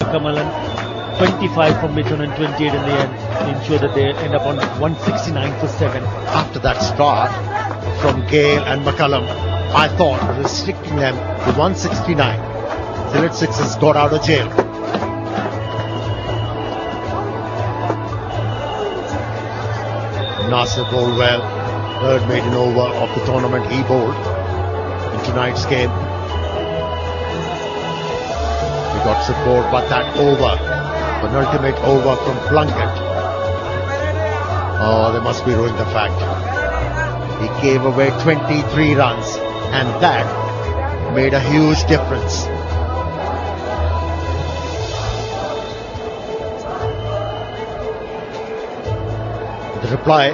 Kamalan, 25 from Mithun and 28 in the end, ensure that they end up on 169 for 7. After that start from Gale and McCullum, I thought restricting them to 169. Sillet Sixers got out of jail. Nasser bowled well. Third maiden over of the tournament he bowled in tonight's game. He got support, but that over, penultimate over from Plunkett. Oh, they must be ruining the fact. He gave away 23 runs, and that made a huge difference. The reply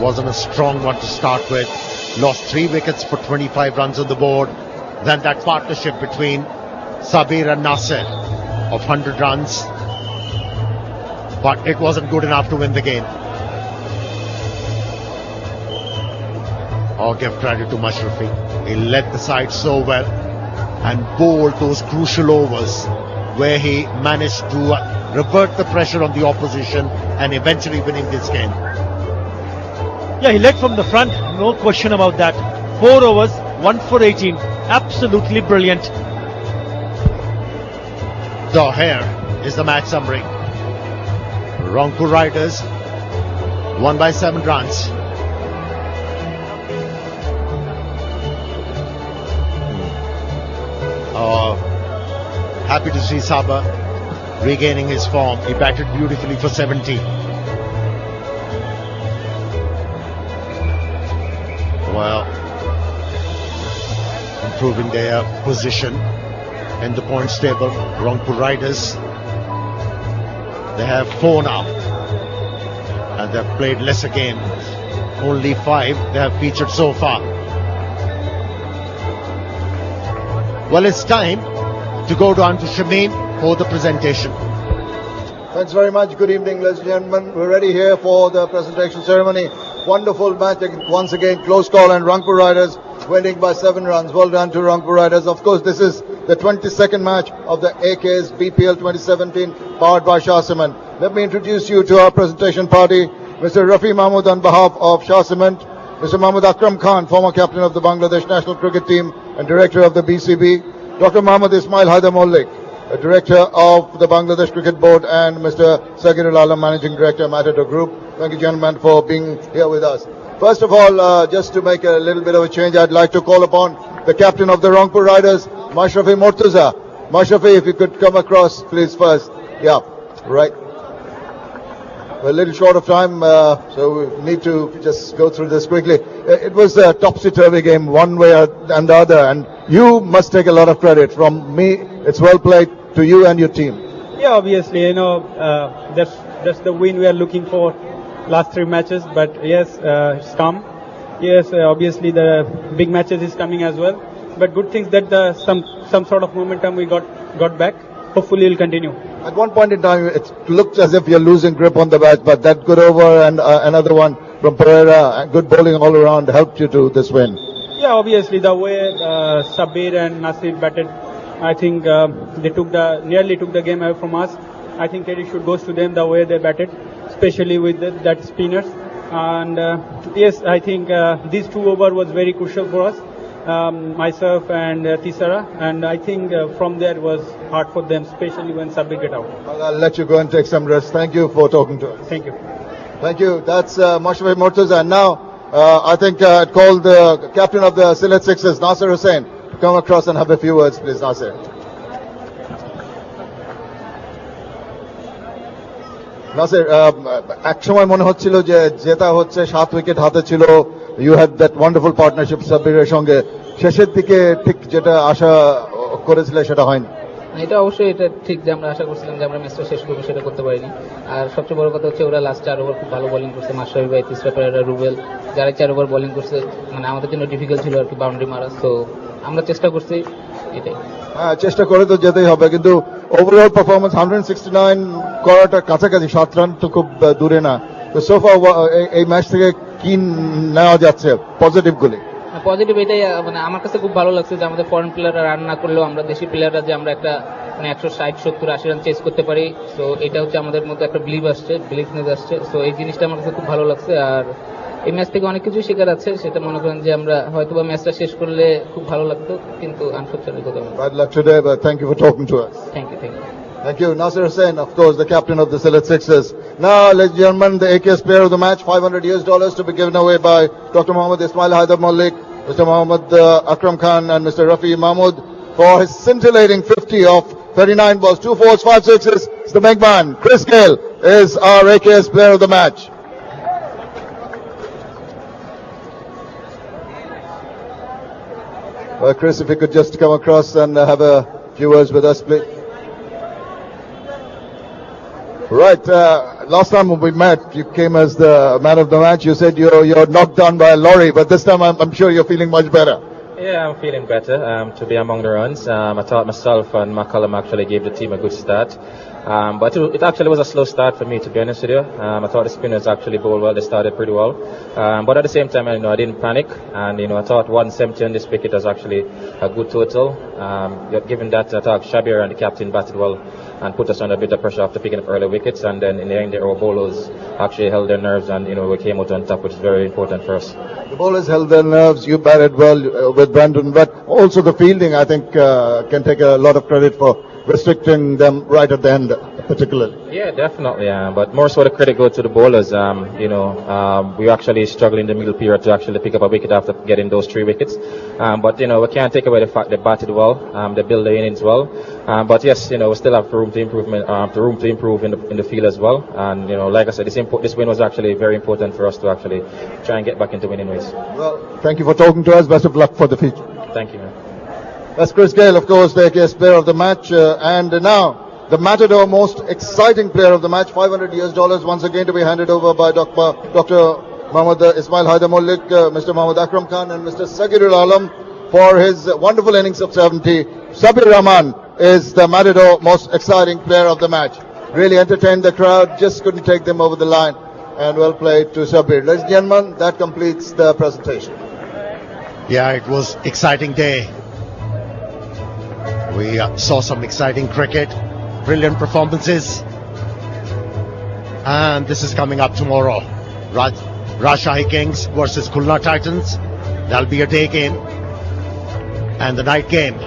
wasn't a strong one to start with. Lost 3 wickets for 25 runs on the board. Then that partnership between Sabir and Nasser of 100 runs. But it wasn't good enough to win the game. I'll give credit to Mashrafi. He led the side so well and bowled those crucial overs where he managed to revert the pressure on the opposition and eventually winning this game. Yeah, he led from the front, no question about that. 4 overs, 1 for 18. Absolutely brilliant. So here is the match summary. Rangpur Riders won by 7 runs. Happy to see Sabir regaining his form. He batted beautifully for 70. Well, improving their position in the points table. Rangpur Riders, they have 4 now, and they've played lesser games. Only 5 they have featured so far. Well, it's time to go down to Shamim for the presentation. Thanks very much. Good evening, ladies and gentlemen. We're ready here for the presentation ceremony. Wonderful match once again, close call, and Rangpur Riders winning by 7 runs. Well done to Rangpur Riders. Of course, this is the 22nd match of the AK's BPL 2017, powered by Shah Cement. Let me introduce you to our presentation party, Mr. Rafi Mahmood on behalf of Shah Cement, Mr. Mahmood Akram Khan, former captain of the Bangladesh national cricket team and director of the BCB, Dr. Mohammad Ismail Haidar Mollik, director of the Bangladesh Cricket Board, and Mr. Sagir Alam, managing director, Matador Group. Thank you, gentlemen, for being here with us. First of all, just to make a little bit of a change, I'd like to call upon the captain of the Rangpur Riders, Mashrafi Mortuza. Mashrafi, if you could come across, please, first. Yeah, right. We're a little short of time, so we need to just go through this quickly. It was a topsy-turvy game, one way and the other, and you must take a lot of credit. From me, it's well played to you and your team. Yeah, obviously, that's the win we are looking for last 3 matches, but yes, it's come. Yes, obviously the big matches is coming as well, but good things that some sort of momentum we got back. Hopefully will continue. At one point in time, it looked as if you're losing grip on the bat, but that good over and another one from Pereira, good bowling all around helped you to this win. Yeah, obviously the way Sabir and Nasir batted, I think they nearly took the game away from us. I think credit should go to them the way they batted, especially with that spinners. And yes, I think these 2 overs was very crucial for us. Myself and Tisara, and I think from there it was hard for them, especially when Sabir get out. Well, I'll let you go and take some rest. Thank you for talking to us. Thank you. Thank you. That's Mashrafi Mortuza. And now I think I'd call the captain of the Sillet Sixers, Nasser Hussain, to come across and have a few words, please, Nasser. Nasser, এক সময় মনে হচ্ছিল যে জেতা হচ্ছে 7 wicket হাতে ছিল, you had that wonderful partnership সাব্বিরের সঙ্গে, শেষের দিকে ঠিক যেটা আশা করেছিলে সেটা হয়নি। এটা অবশ্যই এটা ঠিক যে আমরা আশা করছিলাম যে আমরা ম্যাচটা শেষ করবো, সেটা করতে পারিনি। আর সবচেয়ে বড় কথা হচ্ছে ওরা লাস্ট 4 ওভার খুব ভালো বোলিং করছে, মাশরাফি ভাই, তিসরা পেরেরা, রুবেল, যারা 4 ওভার বোলিং করছে, মানে আমাদের জন্য ডিফিকাল্ট ছিল আর কি বাউন্ডারি মারা। তো আমরা চেষ্টা করছি, এটাই। হ্যাঁ, চেষ্টা করে তো যেতেই হবে, কিন্তু ওভারঅল পারফরমেন্স 169 করাটা কাছাকাছি, 7 রান তো খুব দূরে না। তো সোফা এই ম্যাচ থেকে কি নেওয়া যাচ্ছে পজিটিভ গুলি? পজিটিভ এটাই মানে আমার কাছে খুব ভালো লাগছে যে আমাদের ফরেন প্লেয়াররা রান না করলেও আমরা দেশি প্লেয়াররা যে আমরা একটা মানে 160-70-80 রান চেস করতে পারি, সো এটা হচ্ছে আমাদের মধ্যে একটা বিলিভনেস আসছে, সো এই জিনিসটা আমার কাছে খুব ভালো লাগছে। আর এই ম্যাচ থেকে অনেক কিছু শেখার আছে, সেটা মনে করেন যে আমরা হয়তোবা ম্যাচটা শেষ করলে খুব ভালো লাগতো, কিন্তু আনফরচুনেটলি হতে পারে। Bad luck today, but thank you for talking to us. Thank you. Thank you. Nasir Hussain, of course, the captain of the Select Sixers. Now, ladies and gentlemen, the AKS player of the match, $500 to be given away by Dr. Mohammed Ismail Haidar Malik, Mr. Mohammed Akram Khan, and Mr. Rafi Mahmood for his scintillating 50 of 39 balls, 2 4s, 5 6s. It's the big man. Chris Gale is our AKS player of the match. Chris, if you could just come across and have a few words with us, please. Right, last time we met, you came as the man of the match. You said you're knocked down by a lorry, but this time I'm sure you're feeling much better. Yeah, I'm feeling better to be among the runs. I thought myself and McCollum actually gave the team a good start. But it actually was a slow start for me, to be honest with you. I thought the spinners actually bowled well. They started pretty well. But at the same time, I didn't panic. And, I thought 170 on this wicket was actually a good total. Given that, I thought Shabir and the captain batted well and put us under a bit of pressure after picking up early wickets. And then in the end, our bowlers actually held their nerves and, we came out on top, which is very important for us. The bowlers held their nerves. You batted well with Brandon, but also the fielding, I think, can take a lot of credit for restricting them right at the end, particularly. Yeah, definitely. But more so the credit goes to the bowlers. We actually struggled in the middle period to actually pick up a wicket after getting those 3 wickets. But we can't take away the fact they batted well. They built the innings well. But yes, we still have room to improve in the field as well. And like I said, this win was actually very important for us to actually try and get back into winning ways. Well, thank you for talking to us. Best of luck for the future. Thank you, man. That's Chris Gale, of course, the AKS player of the match. And now, the Matador most exciting player of the match, $500 once again to be handed over by Dr. Mohammed Ismail Haidar Malik, Mr. Mohammed Akram Khan, and Mr. Sagirul Alam for his wonderful innings of 70. Sabir Rahman is the Matador most exciting player of the match. Really entertained the crowd, just couldn't take them over the line. And well played to Sabir. Ladies and gentlemen, that completes the presentation. Yeah, it was exciting day. We saw some exciting cricket, brilliant performances, and this is coming up tomorrow. Rajshahi Kings versus Khulna Titans. That'll be a day game. And the night game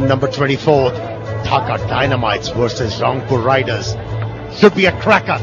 number 24, Dhaka Dynamites versus Rangpur Riders. Should be a cracker.